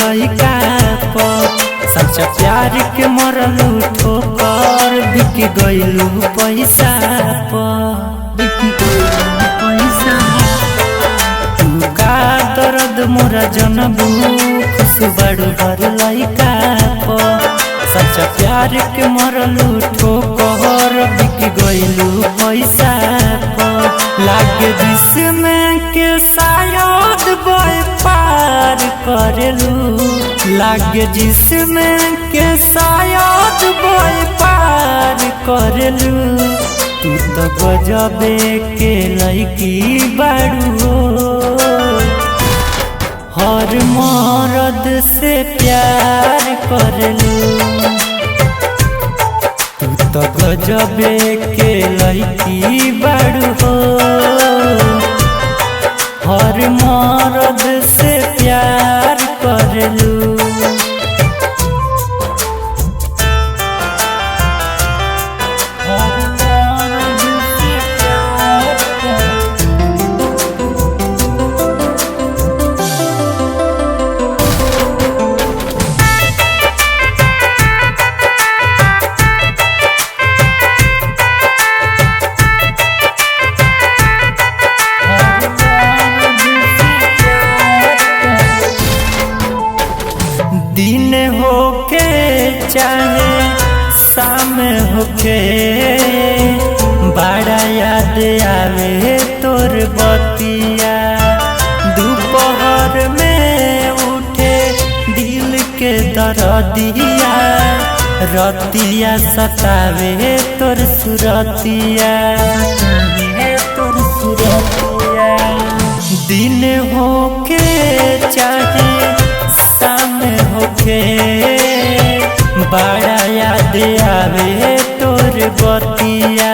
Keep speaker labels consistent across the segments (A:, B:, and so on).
A: लइका पर सच्चा प्यार के मरलू ठोकर बिक गइलू पैसा पर तू का दर्द मोरा जनबू खुश बड़ू भर लइका पर सच्चा प्यार के मरलू ठोकर बिक गइलू पैसा पर लागे जिसमें के शायद व्यापार करेलू लागे जिसमें के शायद व्यापार करेलू तू तो गजबे के लइकी बाड़ू हर मर्द से प्यार करेलू तू तो गजबे के लइकी बाड़ू हो हर मर्द से प्यार करेलू दिन होके चाहे शाम होके बड़ा याद आवे तोर बतिया दोपहर में उठे दिल के दर्दिया रतिया सतावे तोर सुरतिया दिन होके चाहे होके बड़ा याद आवे तोर बतिया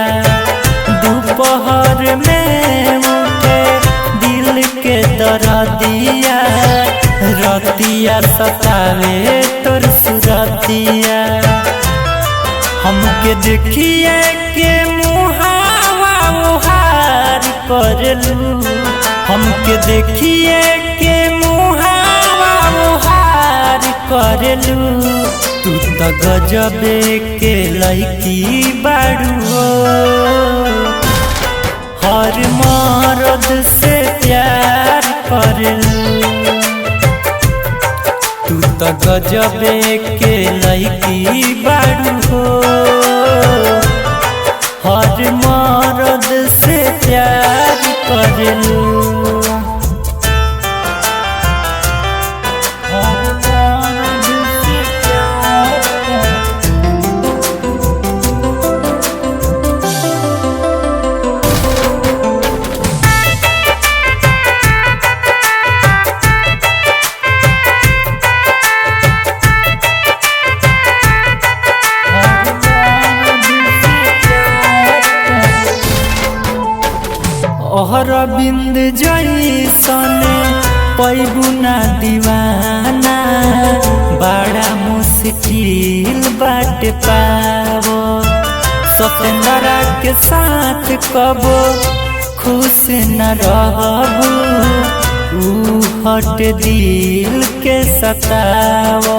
A: दोपहर में उठे दिल के दर्दिया रतिया सतावे तोर सुरतिया हमके देखिए के मुहावा उहार करलू हमके देखिए के करेलू तू तो गजबे के लइकी बाड़ू हर मर्द से प्यार करेलू तू तो गजबे के लइकी बाड़ू हर मर्द से प्यार करेलू अरविंद जैसन पैबू ना दीवाना बड़ा मुश्किल बाट पावो सतेंद्रा के साथ कबो खुश न रहबू ऊ हट दिल के सतावो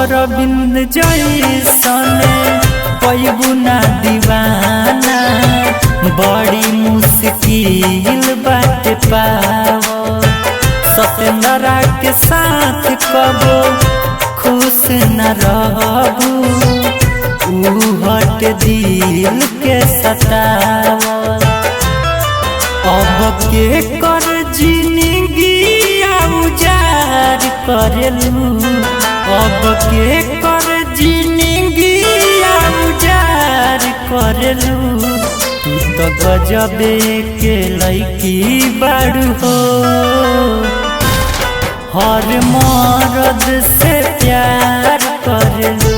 A: अरविंद जैसन पैबू ना दीवाना बड़ी मुश्किल बाट पावो सतेंद्रा के साथ कबो खुश न रहबू ऊ हट दिल के सतावो अब के कर जिंदगी उजार करेलू अब के कर जिंदगी उजार करेलू तू तो गजबे के लइकी बाड़ू हो हर मर्द से प्यार करेलू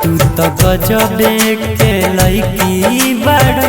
A: तू तो गजबे के लइकी बाड़ू